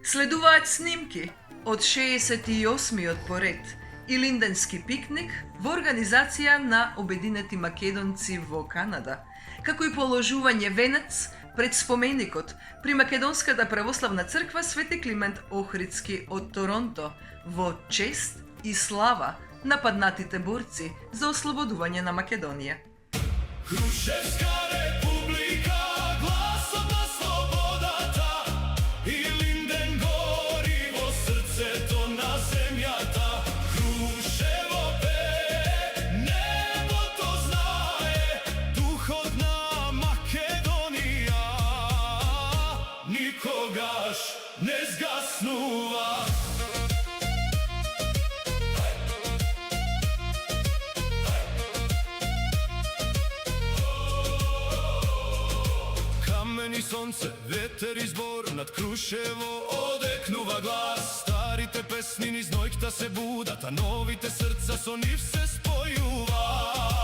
Следуваат снимки од 68-миот поред Илинденски пикник во организација на Обединети македонци во Канада, како и положување венец пред споменикот при Македонската православна црква Свети Климент Охридски од Торонто во чест и слава на паднатите борци за ослободување на Македонија. Крушевска република, гласот на слободата, Илинден гори во срцето на земјата. Крушево пее, небото знае, духот на Македонија никогаш не згаснува. Камени сонце, ветер и збор, над Крушево одекнува глас. Старите песни низ ноќта се будат, а новите срца со нив се спојуваат.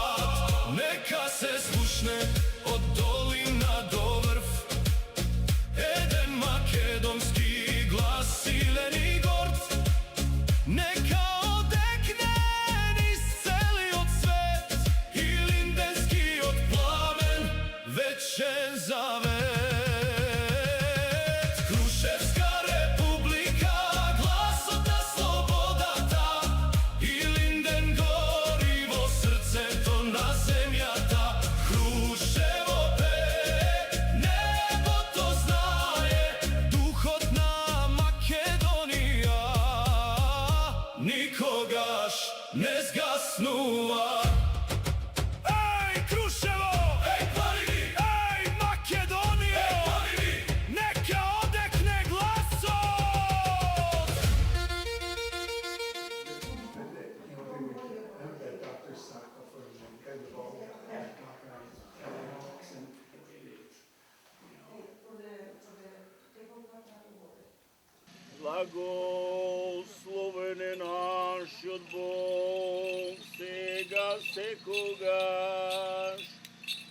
Нека се слушне од долина до врв еден македонски глас, силен и горд. Нека одекне низ целиот свет илинденскиот пламен, вечен завет. Крушевска република, гласот на слободата, Илинден гори во срцето на земјата. Крушево пее, небото знае, духот на Македонија никогаш не згаснува. Еј, Крушево! Еј, Планини! Еј, Македонија! Еј, Планини! Нека одекне гласот! Благословен е нашиот Бог, сега секогаш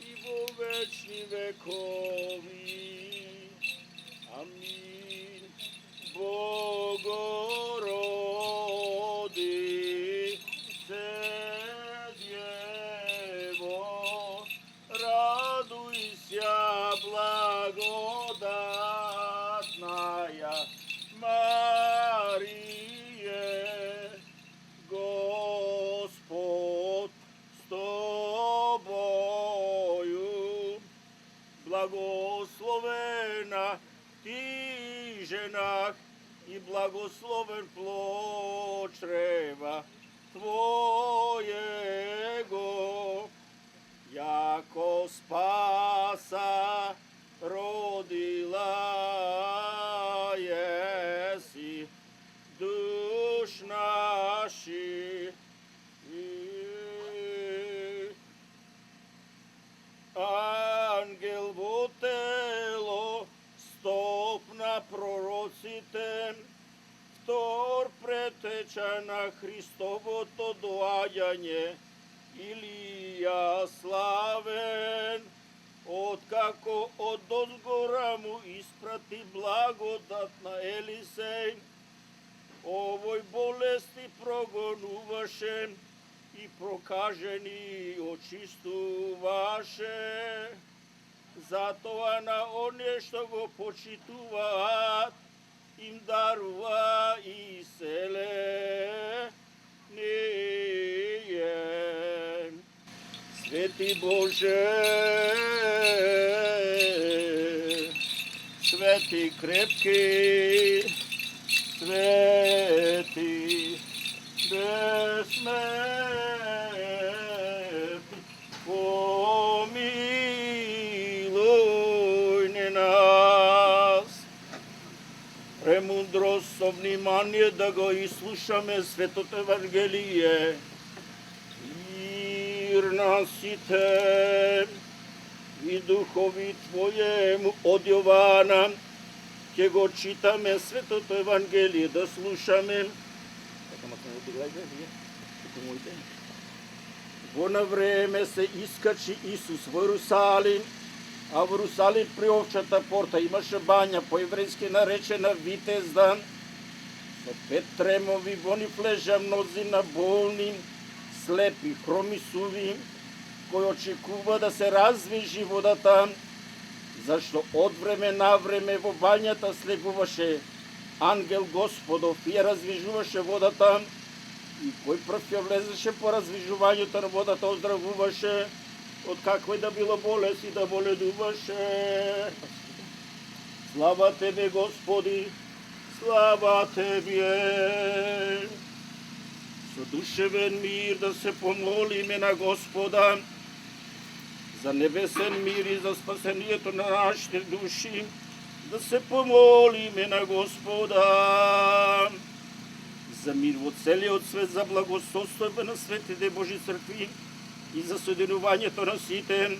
и во вечни векови. Амин. Богороди се Дево, радуј се благодатная Марие, Господ с тобою. Благословена ти женах и благословен плод чрева твоего, яко спаса родила еси душ наши. Ангел во тело, стоп на пророците, втор претеча на Христовото доаѓање, Илија славен, откако од озгора му испрати благодат на Елисеј, овој болести прогонуваше и прокажени очистуваше. Затоа на оние што го почитуваат им дарува исцеление. Свети Боже, свети крепки, свети безсмертни, помилуј не нас. Премудрост со внимание да го изслушаме Светото Евангелие. Мир на сите и духови Твоему од Јована. Ќе го читаме Светото Евангелие, да слушаме. Во на време се искачи Исус во Иерусалим А в Русалим при овчата порта имаше бања, по-еврејски наречена Витездан, со 5 тремови, во нив лежа мнозина болни, слепи, хроми, суви, кои очекува да се развижи водата, зашто од време на време во бањата слегуваше ангел Господов и ја развижуваше водата, и кој прв ја влезеше по развижувањето на водата оздравуваше од каква да било болест и да боледуваше. Слава Тебе, Господи, слава Тебе. Со душевен мир да се помолиме на Господа за небесен мир и за спасението на нашите души, да се помолиме на Господа за мир во целиот свет, за благосостојба на светите Божи цркви и за соединувањето на сите,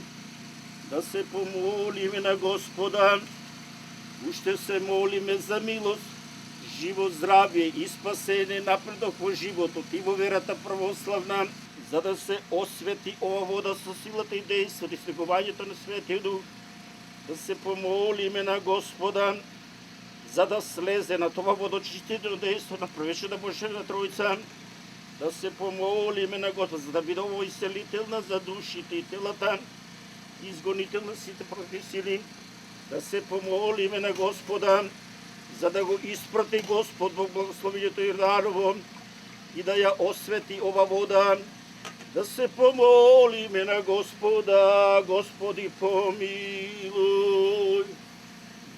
да се помолиме на Господа. Уште се молиме за милост, живот, здравје и спасение, напредок во животот и во верата православна, за да се освети ова вода со силата и дејството и слегувањето на Светиот Дух. Да се помолиме на Господа, за да слезе на това водочистително дејство на првешната Божена Тројца. Да се помолиме на Господа, за да биде ово исцелителна за душите и телата, изгонител на сите против сили. Да се помолиме на Господа, за да го испрати Господ во благословението Јорданово и да ја освети ова вода. Да се помолиме на Господа. Господи, помилуј.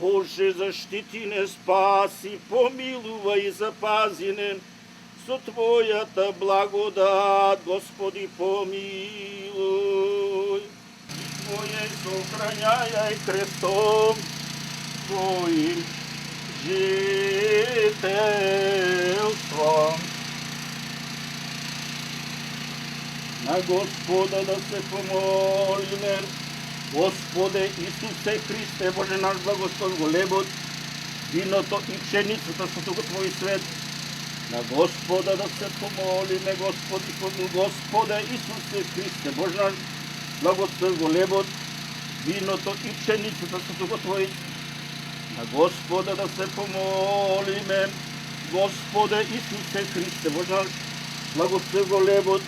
Боже, заштити не, спаси, помилувај и запази не со Твојата благодат. Господи, помилуј. Твоје сохрањај крестом Твоим жителством. На Господа да се помолиме. Господе Исусе Христе, Боже наш, благослови го лебот, виното и пшеницата со тука Твој свет. На Господа да се помолиме. Господи, помилуј. Господе Исусе Христе, Боже наш, благослови го лебот, виното и пшеницата со тука Твој. На Господа да се помолиме. Господе Исусе Христе, Боже наш, благослови го лебот,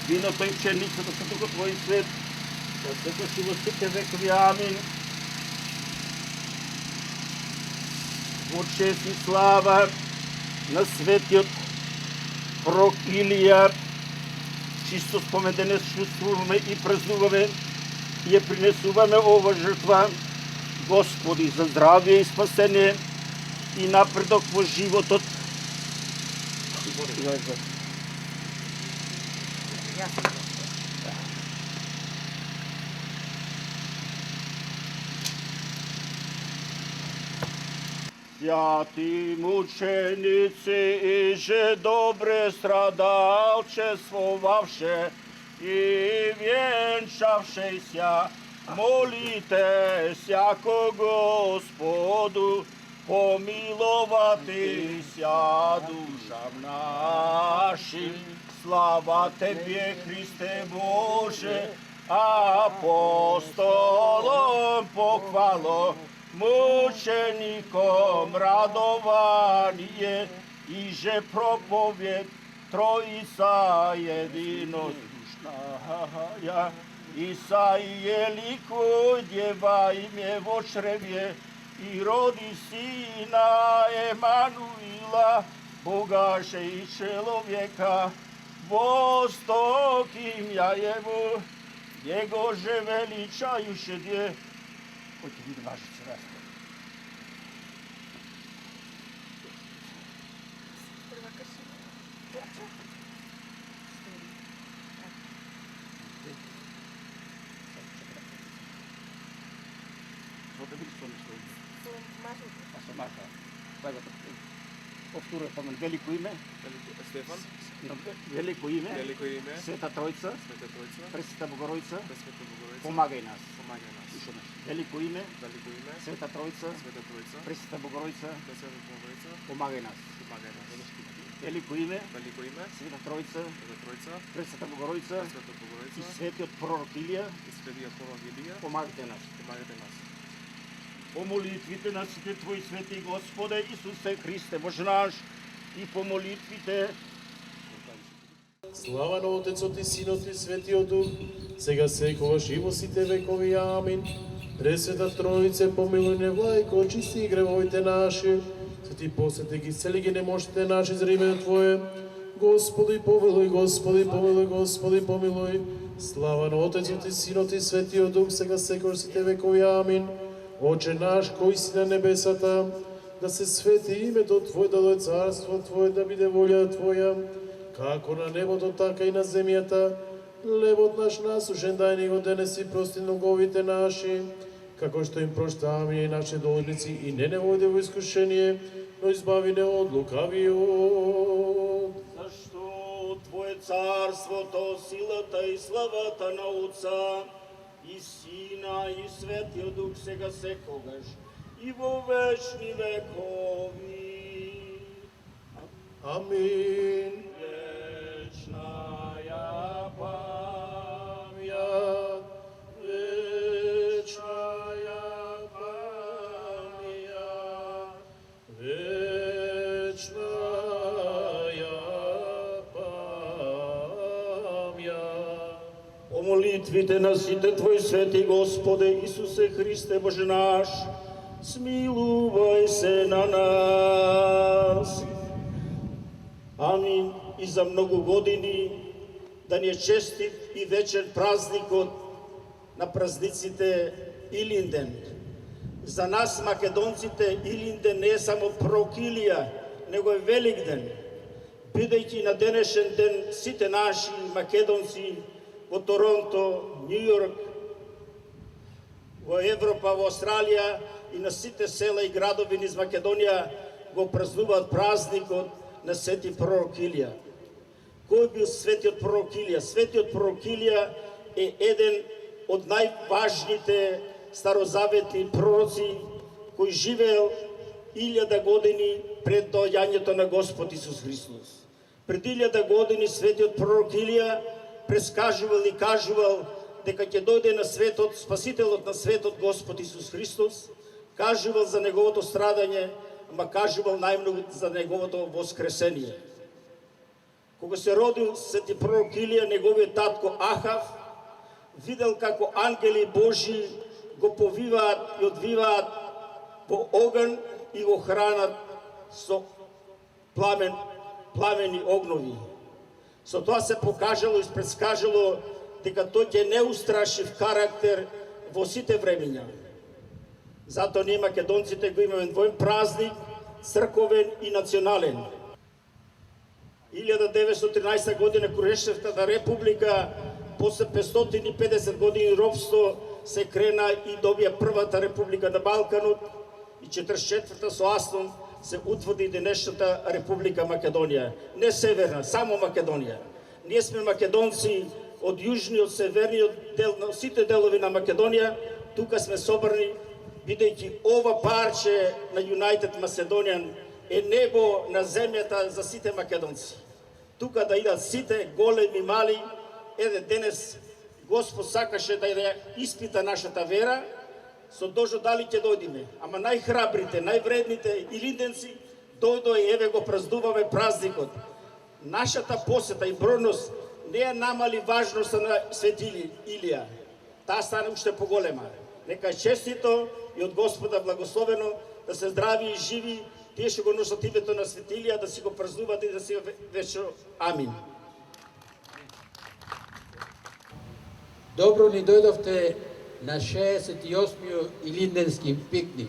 виното и пшеницата со тука Твој свет. Да се коши во сите векови. Амин. Во чест и слава на светиот пророк Илија, чисто спомен денес чувствуваме и празнуваме и ја принесуваме ова жртва, Господи, за здравје и спасение и напредок во животот. Святи мученици, иже добре страдалчествовавше и венчавше ся, молите сяко Господу, помиловати ся душам нашим. Слава Тебе, Христе Боже, апостолом похвало, мучеником радование, иже проповед Троица единодушная. Исаие ликуј, дева име во чревје, и роди сина Емануила, Бога же и человека. Восток имя Его, Его же величающе де. Хојте ви да важите раз. Повторно спомен, велико име, Стефан, велико име, велико име, Света Тројца, Света Тројца, Пресвета Богородица, Пресвета Богородица, помагај нас. Помагај нас. Велико име, Велико име, Света Тројца, Света Тројца, Пресвета Богородица, Пресвета Богородица, помагај нас. помагај нас. Велико име, Велико име, Света Тројца, Света Тројца, Пресвета Богородица Пресвета и Богородица, светиот пророк Илија, и Светиот пророк Илија, помагате нас. помагате нас. По молитвите на сите Твои свети Господе Исусе Христе Боже наш и по молитвите Слава на Отецот и Синот и Светиот Дух, сега секогаш и во сите векови. Амин. Пресвета Троице, помилуј не владико, очисти гревовите наши, свети посети ги исцели ги немощите наши за името Твое. Господи помилуј, Господи помилуј, Господи помилуј. Слава на Отецот и Синот и Светиот Дух, сега секогаш сите векови. Амин. Оче наш кој си на небесата, да се свети името Твое, да дојде царство Твое, да биде волја Твоја, како на небото, така и на земјата. Лебот наш насушен дај ни го денес и прости долговите наши, како што им проштаваме и нашите должници, и не води во искушение, но избави не од лукавиот. зашто Твое царството, силата и славата на Отца и Сина и Светиот Дух сега секогаш и во вечни векови. Амин. Вечная Памјат, вечная памјат, вечная памјат. По молитвите на сите Твои свети Господе Исусе Христе Боже наш, смилувај се на нас. Амин. И за многу години да ни е честит и вечер празникот на празниците Илинден. За нас македонците Илинден не е само прокилија, него е велик ден. Бидејќи на денешен ден сите наши македонци во Торонто, Нью Йорк, во Европа, во Австралија и на сите села и градови низ Македонија го празнуваат празникот на свети пророк Илија. Кој бил светиот пророк Илија? Светиот пророк Илија е еден од најважните старозаветни пророци кој живеел 1000 години пред доаѓањето на Господ Исус Христос. Пред 1000 години светиот пророк Илија прескажувал и кажувал дека ќе дојде на светот Спасителот на светот Господ Исус Христос, кажувал за неговото страдање, ама кажувал најмногу за неговото воскресение. Кога се родил свети пророк Илија, неговиот татко Ахав видел како ангели Божи го повиваат и одвиваат во оган и го хранат со пламени огнови. Со тоа се покажало и предскажало дека тој ќе неустрашив карактер во сите времења. Затоа ние македонците го имаме двоен празник, црковен и национален. 1913 година Крушевската република, после 550 години робство, се крена и добија првата република на Балканот и 44-та со Аслон се утврди денешната република Македонија. Не северна, само Македонија. Ние сме македонци од јужниот, северниот дел, на сите делови на Македонија, тука сме собрани, бидејќи ова парче на United Macedonian е небо на земјата за сите македонци. Тука да идат сите, големи, мали, денес Господ сакаше да ја испита нашата вера, со дожо дали ќе дојдеме. Ама најхрабрите, највредните илинденци дојдоа и еве го празнуваме празникот. Нашата посета и бројност не ја намали важноста на свети Илија. Таа стане уште поголема. Нека е честито и од Господа благословено, да се здрави и живи, тие што го носат името на свети Илија, да си го празнуват и да си вечно. Амин. Добро ни дојдовте на 68-миот илинденски пикник,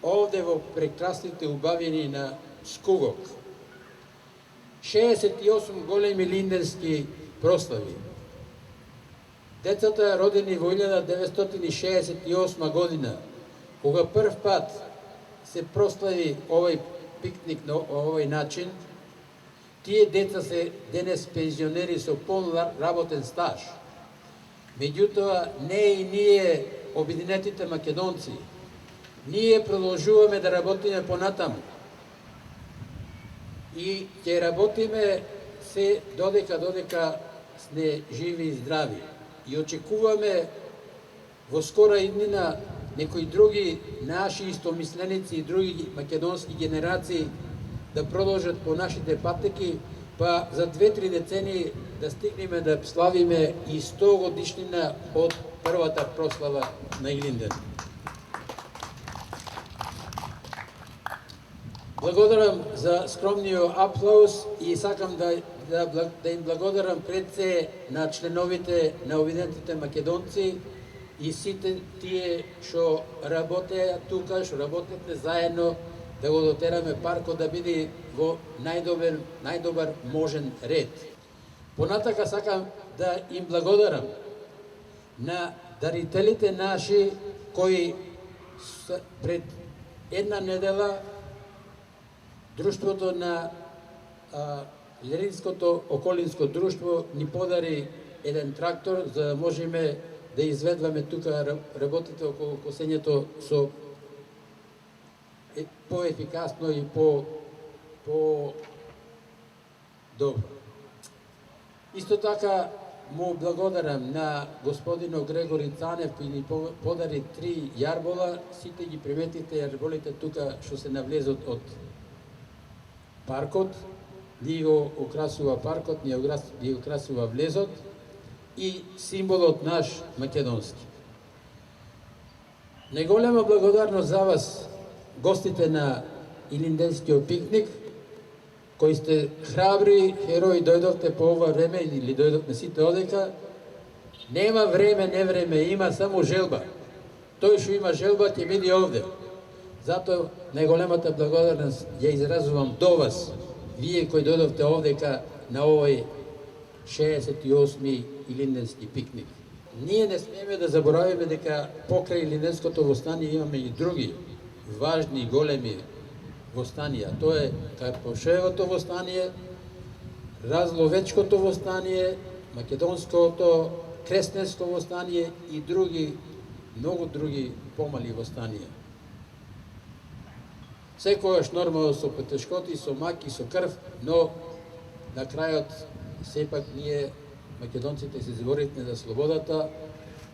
овде во прекрасните убавини на Скугок. 68 големи илинденски прослави. Децата родени во 1968 година, кога прв пат се прослави овој пикник на овој начин, тие деца се денес пензионери со пол работен стаж. Меѓутоа, не и ние обединетите македонци, ние продолжуваме да работиме понатаму. И ќе работиме се додека сме живи и здрави. И очекуваме во скора иднина некои други наши истомисленици и други македонски генерации да продолжат по нашите патеки, па за 2-3 децении да стигнеме да славиме и 100 годишнина од првата прослава на Илинден. Благодарам за скромниот аплауз и сакам да им благодарам пред се на членовите на Обединетите македонци и сите тие што работеа тука, што работете заедно да го дотераме паркот да биде во најдобар можен ред. Понатака сакам да им благодарам на дарителите наши кои пред една недела Друштвото на Леринското околинско друштво ни подари еден трактор за да можеме да изведваме тука работите околу косењето со поефикасно и по-добро. Исто така му благодарам на господино Грегори Цанев кој ни подари 3 јарбола. Сите ги приметите јарболите тука што се навлезот од паркот. Ни го украсува паркот, ни го украсува влезот и символот наш македонски. Неголема благодарност за вас, гостите на Илинденскиот пикник, кои сте храбри херои, дојдовте по ова време или дојдовте сите одека. Нема време, не време, има само желба. Тој што има желба ќе биде овде. Затоа најголемата благодарност ја изразувам до вас, вие кои дојдовте овдека на овој 68-ми Илинденски пикник. Ние не смееме да заборавиме дека покрај Илинденското востание имаме и други важни и големи востанија. Тоа е Карпошевото востание, Разловечкото востание, Македонското Кресненско востание и други, многу други помали востанија. Секогаш нормално со потешкоти, со маки, со крв, но на крајот сепак ние македонците се изборихме за слободата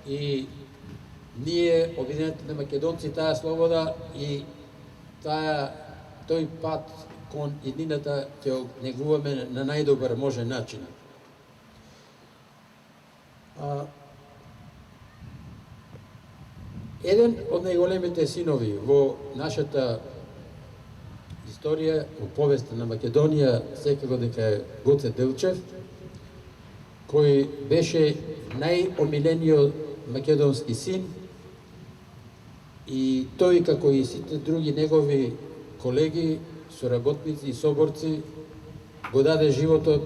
и ние, Обединетите македонци, таа слобода и тој пат кон еднината ќе го негуваме на најдобар можен начин. Еден од најголемите синови во нашата историја, во повеста на Македонија, секако дека е Гоце Делчев, кој беше најомилениот македонски син и тој, како и сите други негови колеги, соработници и соборци, го даде животот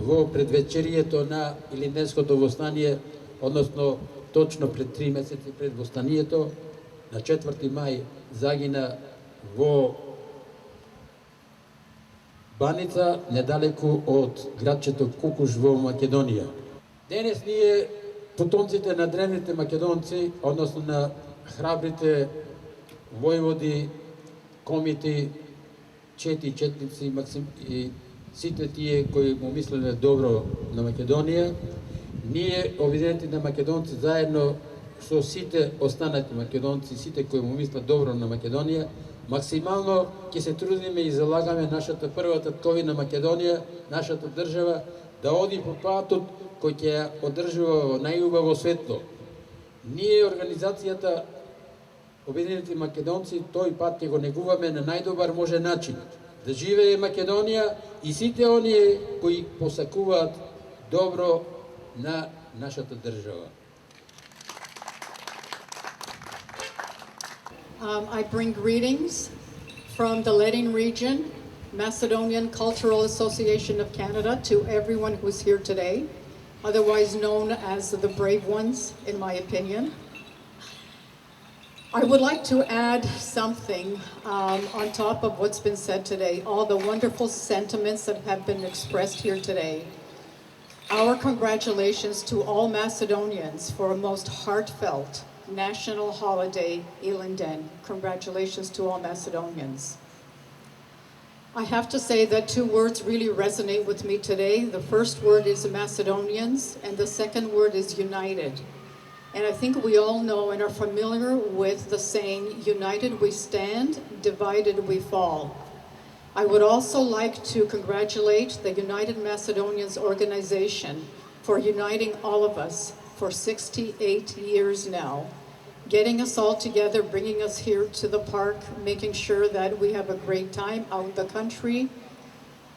во предвечерието на Илинденското востание, односно точно пред 3 месеци пред востанието, на 4 мај загина во Баница, недалеку од градчето Кукуш во Македонија. Денес ние, потомците на древните македонци, односно на храбрите војводи, комити, четници и сите тие кои му мислеле добро на Македонија, ние, Обединетите македонци, заедно со сите останати македонци, сите кои му мислат добро на Македонија, максимално ќе се трудиме и залагаме нашата прва татковина Македонија, нашата држава, да оди по патот кој ќе ја одржува во најубаво светло. Ние, организацијата Обединети македонци, тој пат ќе го негуваме на најдобар можен начин. Да живее Македонија и сите оние кои посакуваат добро на нашата држава. I bring greetings from the Ledin region, Macedonian Cultural Association of Canada, to everyone who's here today, otherwise known as the Brave Ones, in my opinion. I would like to add something on top of what's been said today, all the wonderful sentiments that have been expressed here today. Our congratulations to all Macedonians for a most heartfelt national holiday, Ilinden. Congratulations to all Macedonians. I have to say that two words really resonate with me today. The first word is Macedonians, and the second word is united. And I think we all know and are familiar with the saying, united we stand, divided we fall. I would also like to congratulate the United Macedonians organization for uniting all of us for 68 years now, getting us all together, bringing us here to the park, making sure that we have a great time out in the country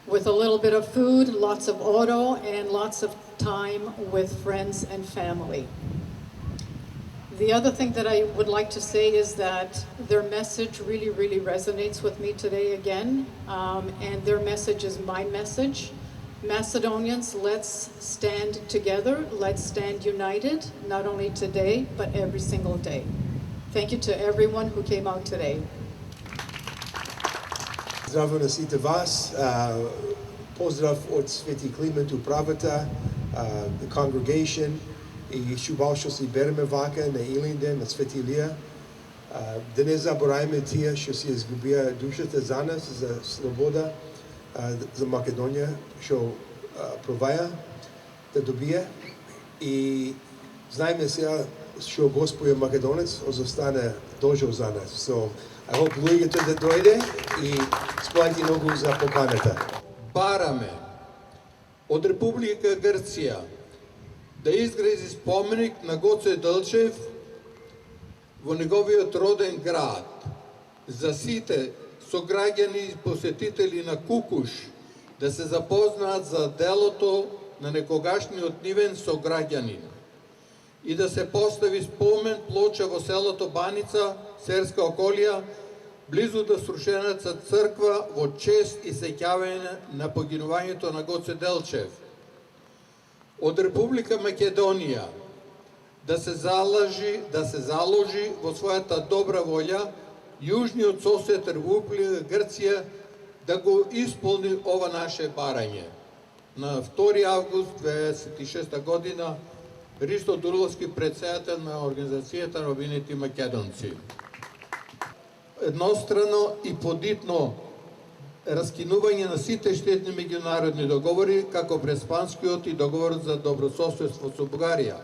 with a little bit of food, lots of auto, and lots of time with friends and family. The other thing that I would like to say is that their message really, really resonates with me today again, and their message is my message. Macedonians, let's stand together, let's stand united, not only today, but every single day. Thank you to everyone who came out today. Здраво на сите вас. Поздрав од Свети Климент управата, the congregation, и шубаво што се береме вака на Илинден, на Свети Илија. Да не заборајме тие што си изгубија душата за нас, за слобода, за Македонија, што проваја да добие. И знаеме сега што Господ е македонец, озостане дожил за нас. So, I hope луѓето да дојде и сплати многу за поканата. Бараме од Република Грција да изгради споменик на Гоце Делчев во неговиот роден град. За сите сограѓани и посетители на Кукуш да се запознаат за делото на некогашниот нивен сограѓанин и да се постави спомен плоча во селото Баница, Серска околија, близу до срушената црква во чест и сеќавање на погинувањето на Гоце Делчев. Од Република Македонија да се заложи во својата добра волја јужниот сосед Република Грција да го исполни ова наше барање. На 2 август 2026 година Ристо Дурловски, председател на Организацијата на обединети македонци. Еднострано и подитно раскинување на сите штетни меѓународни договори, како Преспанскиот и договорот за добрососедство со Бугарија.